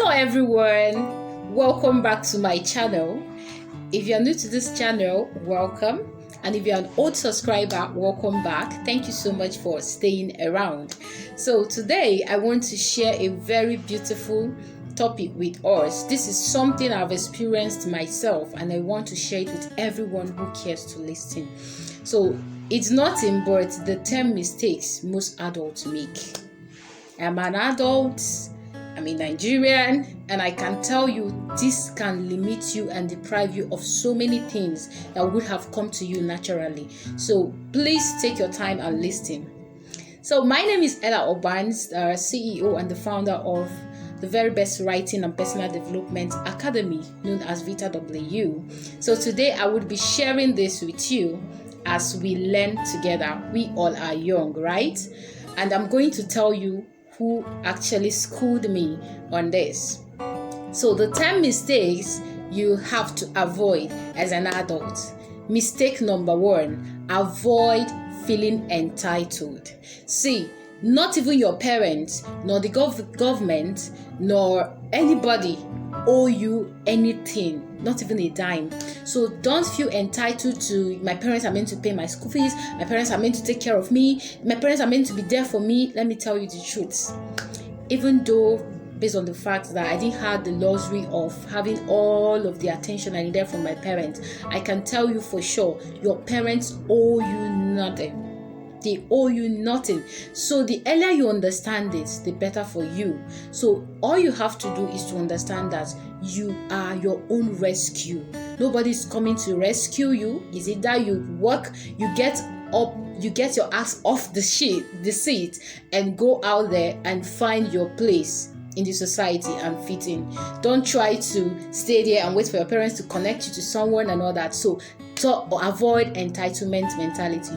Hello everyone, welcome back to my channel. If you're new to this channel, welcome. And if you're an old subscriber, welcome back. Thank you so much for staying around. So today I want to share a very beautiful topic with us. This is something I've experienced myself and I want to share it with everyone who cares to listen. So it's nothing but the 10 mistakes most adults make. I'm an adult, I'm a Nigerian, and I can tell you this can limit you and deprive you of so many things that would have come to you naturally. So please take your time and listen. So my name is Obans, CEO and the founder of the very best writing and personal development academy known as Vita W. So today I would be sharing this with you as we learn together. We all are young, right? And I'm going to tell you who actually schooled me on this. So the 10 mistakes you have to avoid as an adult. Mistake number 1, avoid feeling entitled. See, not even your parents, nor the government, nor anybody owe you anything, not even a dime. So don't feel entitled to, my parents are meant to pay my school fees, my parents are meant to take care of me, my parents are meant to be there for me. Let me tell you the truth. Even though, based on the fact that I didn't have the luxury of having all of the attention I needed from my parents, I can tell you for sure, your parents owe you nothing. They owe you nothing. So the earlier you understand it, the better for you. So all you have to do is to understand that you are your own rescue. Nobody's coming to rescue you. Is it that you work, you get up, you get your ass off the seat and go out there and find your place in the society and fit in. Don't try to stay there and wait for your parents to connect you to someone and all that. So avoid entitlement mentality.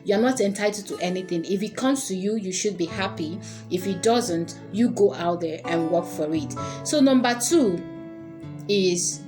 You're not entitled to anything. If it comes to you, you should be happy. If it doesn't, you go out there and work for it. So number 2 is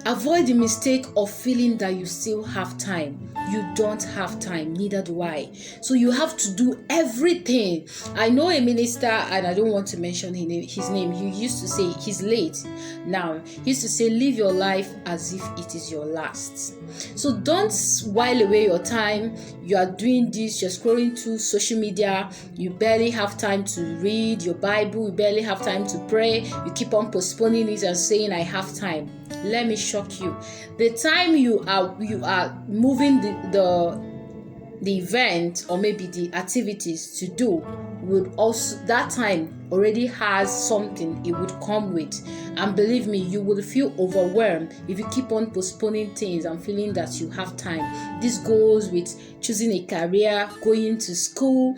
avoid the mistake of feeling that you still have time. You don't have time, neither do I. So you have to do everything. I know a minister, and I don't want to mention his name. He used to say, he's late now. He used to say, live your life as if it is your last. So don't while away your time. You are doing this, you're scrolling through social media. You barely have time to read your Bible. You barely have time to pray. You keep on postponing it and saying, I have time. Let me shock you. The time you are moving the event or maybe the activities to do would also, that time already has something it would come with. And believe me, you will feel overwhelmed if you keep on postponing things and feeling that you have time. This goes with choosing a career, going to school,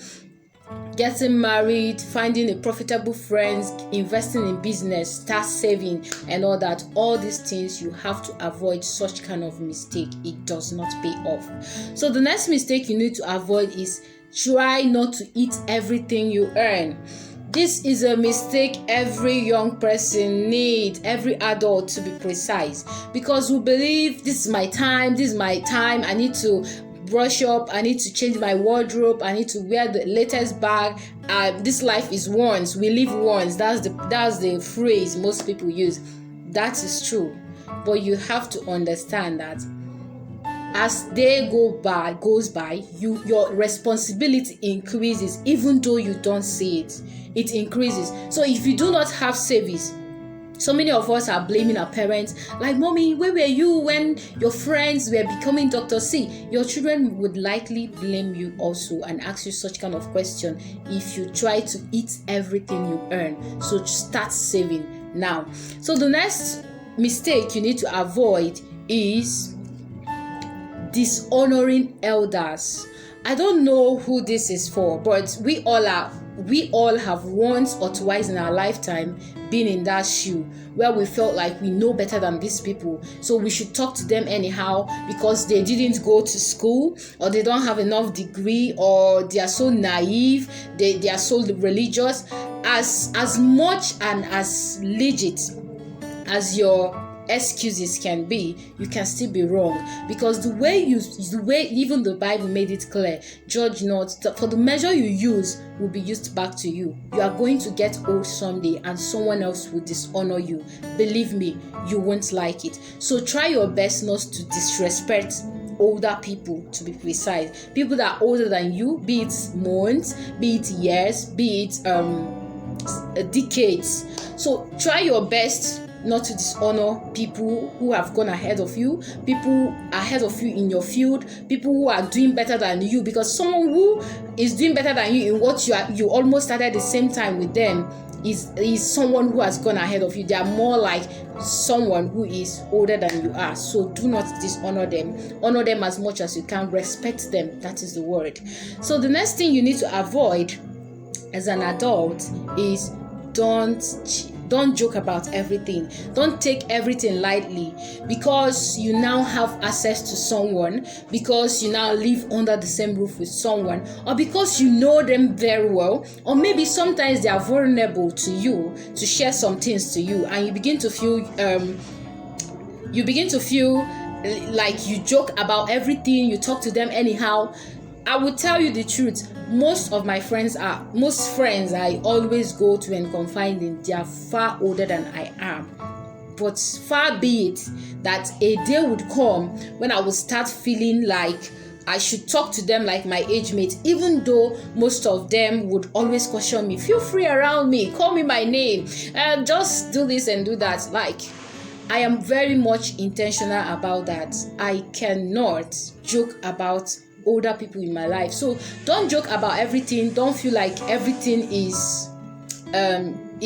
getting married, finding a profitable friends, investing in business, start saving and all that. All these things you have to avoid such kind of mistake. It does not pay off. So the next mistake you need to avoid is try not to eat everything you earn. This is a mistake every young person needs, every adult to be precise, because we believe this is my time, I need to brush up, I need to change my wardrobe, I need to wear the latest bag. This life is once, we live once. That's the phrase most people use. That is true, but you have to understand that as day goes by, your responsibility increases. Even though you don't see it, it increases. So if you do not have savings, so many of us are blaming our parents, like, mommy, where were you when your friends were becoming doctors? See, your children would likely blame you also and ask you such kind of question if you try to eat everything you earn. So start saving now. So the next mistake you need to avoid is dishonoring elders. I don't know who this is for, but we all have once or twice in our lifetime been in that shoe where we felt like we know better than these people, so we should talk to them anyhow because they didn't go to school, or they don't have enough degree, or they are so naive, they are so religious. As much and as legit as your excuses can be, you can still be wrong, because the way even the Bible made it clear, judge not, for the measure you use will be used back to you. You are going to get old someday and someone else will dishonor you. Believe me, you won't like it. So try your best not to disrespect older people, to be precise. People that are older than you, be it months, be it years, be it decades. So try your best not to dishonor people who have gone ahead of you, people ahead of you in your field, people who are doing better than you, because someone who is doing better than you in what you almost started at the same time with them is someone who has gone ahead of you. They are more like someone who is older than you are. So do not dishonor them. Honor them as much as you can. Respect them. That is the word. So the next thing you need to avoid as an adult is don't joke about everything. Don't take everything lightly because you now have access to someone, because you now live under the same roof with someone, or because you know them very well, or maybe sometimes they are vulnerable to you to share some things to you, and you begin to feel like you joke about everything, you talk to them anyhow. I will tell you the truth. Most friends I always go to and confide in, they are far older than I am. But far be it that a day would come when I will start feeling like I should talk to them like my age mates, even though most of them would always caution me, feel free around me, call me my name, just do this and do that. Like, I am very much intentional about that. I cannot joke about older people in my life. So don't joke about everything. Don't feel like everything is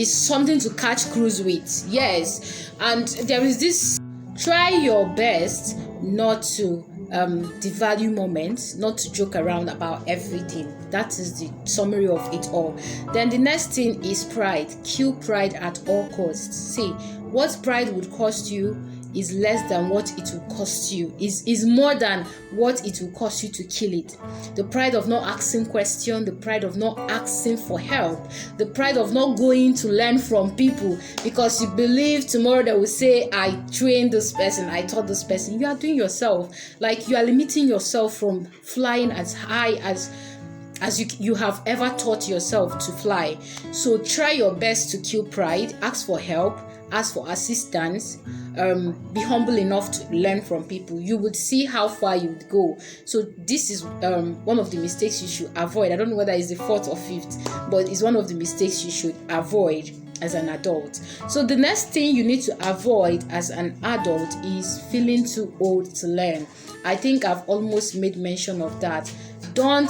something to catch cruise with. Yes, and there is this, try your best not to devalue moments, not to joke around about everything. That is the summary of it all. Then the next thing is pride. Kill pride at all costs. See, what pride would cost you is less than what it will cost you, is more than what it will cost you to kill it. The pride of not asking questions, the pride of not asking for help, the pride of not going to learn from people because you believe tomorrow they will say, I trained this person, I taught this person. You are doing yourself, like you are limiting yourself from flying as high as you have ever taught yourself to fly. So try your best to kill pride, ask for help, ask for assistance, be humble enough to learn from people. You would see how far you would go. So this is one of the mistakes you should avoid. I don't know whether it's the fourth or fifth, but it's one of the mistakes you should avoid as an adult. So the next thing you need to avoid as an adult is feeling too old to learn. I think I've almost made mention of that. Don't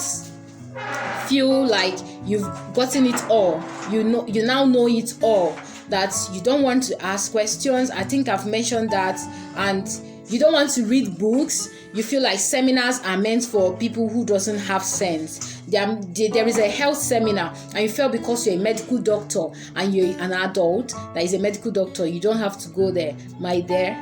feel like you've gotten it all. You now know it all, that you don't want to ask questions. I think I've mentioned that. And you don't want to read books. You feel like seminars are meant for people who doesn't have sense. There is a health seminar and you feel because you're a medical doctor and you're an adult that is a medical doctor, you don't have to go there. My dear,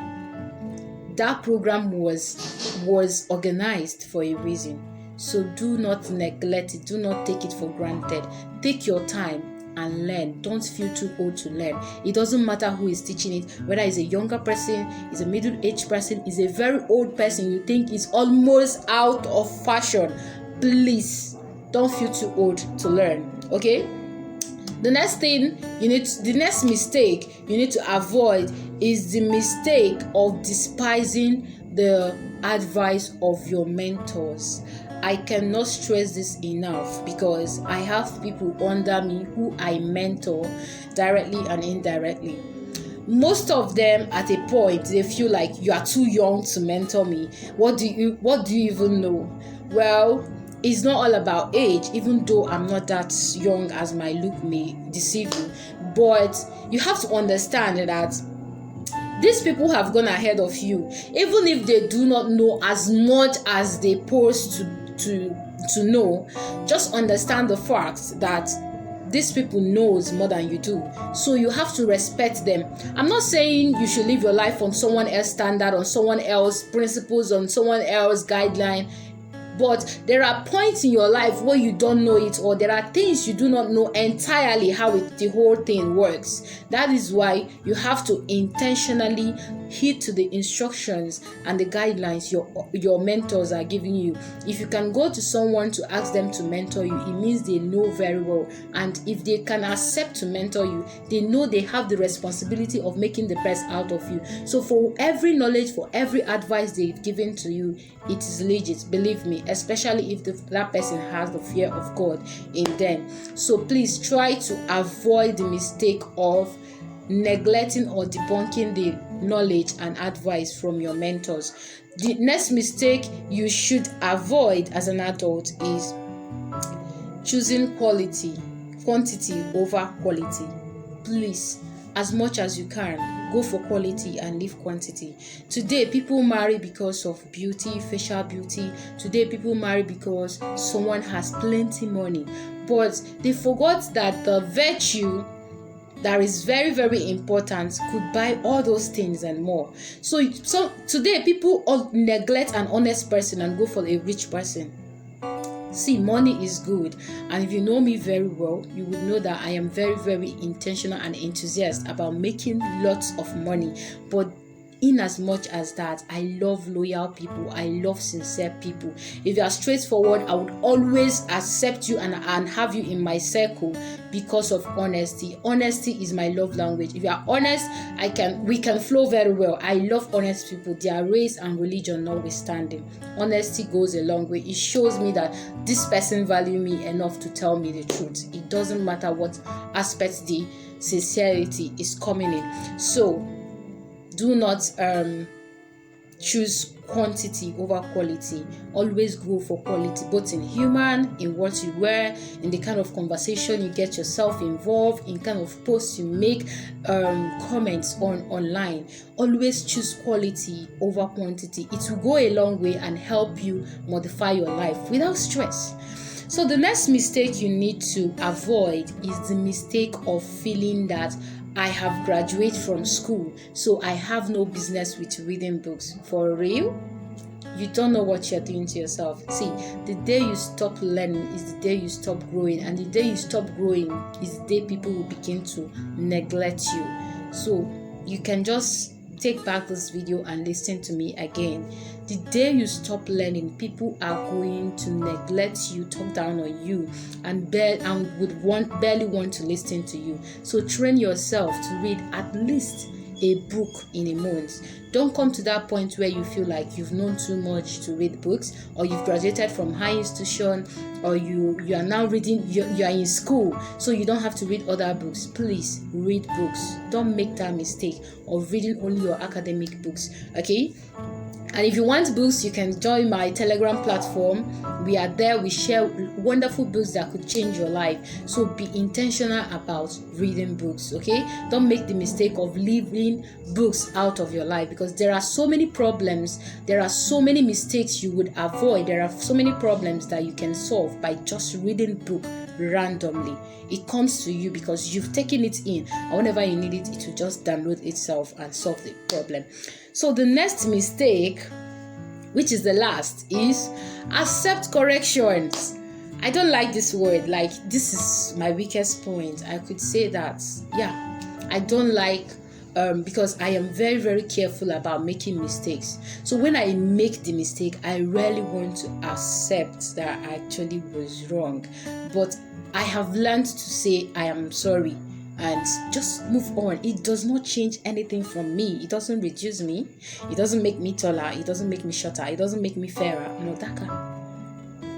that program was organized for a reason. So do not neglect it. Do not take it for granted. Take your time and learn. Don't feel too old to learn. It doesn't matter who is teaching it, whether it's a younger person, it's a middle-aged person, it's a very old person you think is almost out of fashion. Please don't feel too old to learn. Okay? The next mistake you need to avoid is the mistake of despising the advice of your mentors. I cannot stress this enough because I have people under me who I mentor directly and indirectly. Most of them at a point they feel like you are too young to mentor me. What do you even know? Well, it's not all about age, even though I'm not that young as my look may deceive you. But you have to understand that these people have gone ahead of you, even if they do not know as much as they pose to know. Just understand the fact that these people knows more than you do, so you have to respect them. I'm not saying you should live your life on someone else's standard, on someone else's principles, on someone else's guideline. But there are points in your life where you don't know it, or there are things you do not know entirely how the whole thing works. That is why you have to intentionally heed to the instructions and the guidelines your mentors are giving you. If you can go to someone to ask them to mentor you, it means they know very well. And if they can accept to mentor you, they know they have the responsibility of making the best out of you. So for every knowledge, for every advice they've given to you, it is legit, believe me, especially if that person has the fear of God in them. So please try to avoid the mistake of neglecting or debunking the knowledge and advice from your mentors. The next mistake you should avoid as an adult is choosing quantity over quality. Please, as much as you can, go for quality and leave quantity. Today, people marry because of beauty, facial beauty. Today, people marry because someone has plenty money. But they forgot that the virtue that is very, very important could buy all those things and more. So today, people all neglect an honest person and go for a rich person. See, money is good, and if you know me very well, you would know that I am very, very intentional and enthusiastic about making lots of money. But in as much as that, I love loyal people, I love sincere people. If you are straightforward, I would always accept you and have you in my circle because of honesty. Honesty is my love language. If you are honest, we can flow very well. I love honest people, their race and religion notwithstanding. Honesty goes a long way. It shows me that this person values me enough to tell me the truth. It doesn't matter what aspect the sincerity is coming in. So do not choose quantity over quality. Always go for quality, both in human, in what you wear, in the kind of conversation you get yourself involved in, kind of posts you make, comments online. Always choose quality over quantity. It will go a long way and help you modify your life without stress. So the next mistake you need to avoid is the mistake of feeling that I have graduated from school, so I have no business with reading books. For real? You don't know what you're doing to yourself. See, the day you stop learning is the day you stop growing, and the day you stop growing is the day people will begin to neglect you. So you can just take back this video and listen to me again. The day you stop learning, people are going to neglect you, talk down on you, and would barely want to listen to you. So train yourself to read at least a book in a month. Don't come to that point where you feel like you've known too much to read books, or you've graduated from high institution, or you are now reading, you are in school, so you don't have to read other books. Please read books. Don't make that mistake of reading only your academic books, okay? And if you want books, you can join my Telegram platform. We are there. We share wonderful books that could change your life. So be intentional about reading books, okay? Don't make the mistake of leaving books out of your life, because there are so many problems. There are so many mistakes you would avoid. There are so many problems that you can solve by just reading book randomly. It comes to you because you've taken it in, and whenever you need it, it will just download itself and solve the problem. So the next mistake, which is the last, is accept corrections. I don't like this word. Like, this is my weakest point. I could say that, yeah, I don't like because I am very, very careful about making mistakes. So when I make the mistake, I really want to accept that I actually was wrong. But I have learned to say I am sorry and just move on. It does not change anything from me. It doesn't reduce me. It doesn't make me taller. It doesn't make me shorter. It doesn't make me fairer. No,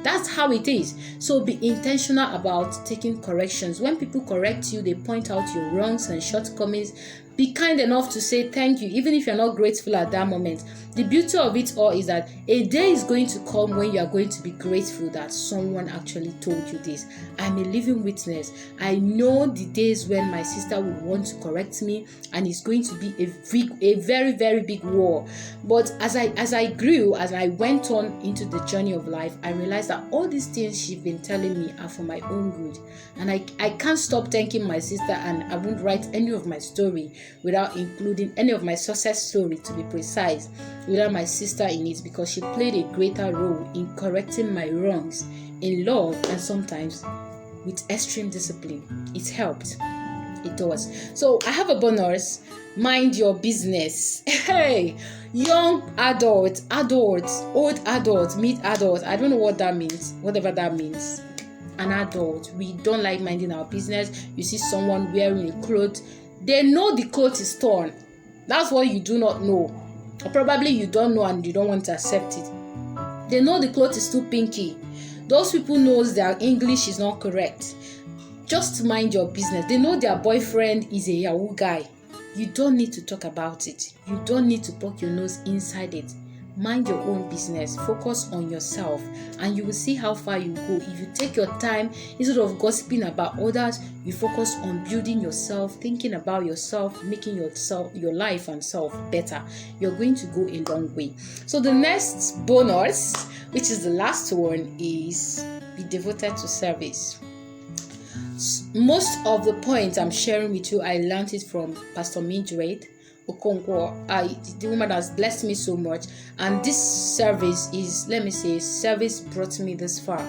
that's how it is. So be intentional about taking corrections. When people correct you, they point out your wrongs and shortcomings. Be kind enough to say thank you, even if you're not grateful at that moment. The beauty of it all is that a day is going to come when you are going to be grateful that someone actually told you this. I'm a living witness. I know the days when my sister would want to correct me, and it's going to be a very, very big war. But as I grew, as I went on into the journey of life, I realized that all these things she's been telling me are for my own good. And I can't stop thanking my sister, and I won't write any of my story without including any of my success story, to be precise, without my sister in it, because she played a greater role in correcting my wrongs in love and sometimes with extreme discipline. It helped. It does. So I have a bonus. Mind your business. Hey, young adults, old adults, mid adults. I don't know what that means. Whatever that means. An adult. We don't like minding our business. You see someone wearing a cloth. They know the cloth is torn. That's what you do not know. Or probably you don't know and you don't want to accept it. They know the cloth is too pinky. Those people knows their English is not correct. Just mind your business. They know their boyfriend is a Yahoo guy. You don't need to talk about it. You don't need to poke your nose inside it. Mind your own business. Focus on yourself and you will see how far you go. If you take your time, instead of gossiping about others, you focus on building yourself, thinking about yourself, making your life and self better. You're going to go a long way. So the next bonus, which is the last one, is be devoted to service. Most of the points I'm sharing with you, I learned it from Pastor Mildred Okonkwo. The woman has blessed me so much, and this service brought me this far,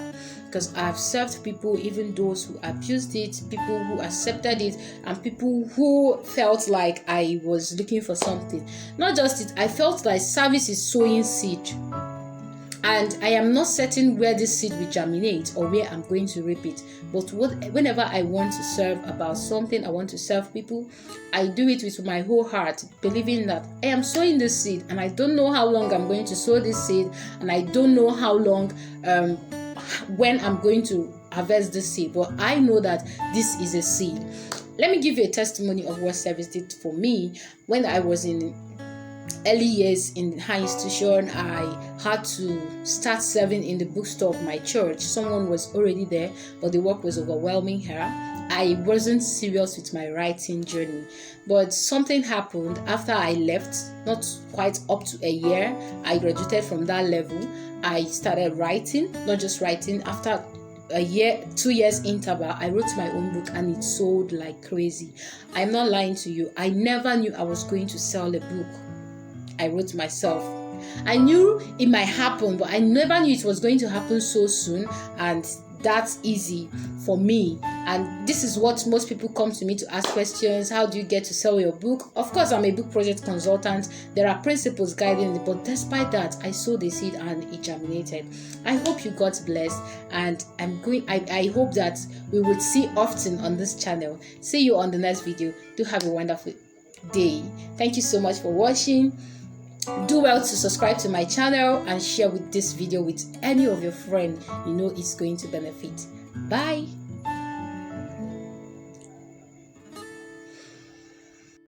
because I've served people, even those who abused it, people who accepted it, and people who felt like I was looking for something. Not just it, I felt like service is sowing seed, and I am not certain where this seed will germinate or where I'm going to reap it. But whenever I want to serve about something, I want to serve people, I do it with my whole heart, believing that I am sowing this seed, and I don't know how long I'm going to sow this seed, and I don't know how long, when I'm going to harvest this seed. But I know that this is a seed. Let me give you a testimony of what service did for me. When I was in early years in high institution, I had to start serving in the bookstore of my church. Someone was already there, but the work was overwhelming her. I wasn't serious with my writing journey, but something happened after I left. Not quite up to a year, I graduated from that level. I started writing, not just writing. After a year, 2 years interval, I wrote my own book and it sold like crazy. I'm not lying to you. I never knew I was going to sell a book I wrote myself. I knew it might happen, but I never knew it was going to happen so soon and that's easy for me. And this is what most people come to me to ask questions. How do you get to sell your book? Of course, I'm a book project consultant. There are principles guiding it, but despite that, I sowed the seed and it germinated. I hope you got blessed, and I hope that we would see often on this channel. See you on the next video. Do have a wonderful day. Thank you so much for watching. Do well to subscribe to my channel and share this video with any of your friends you know it's going to benefit. Bye.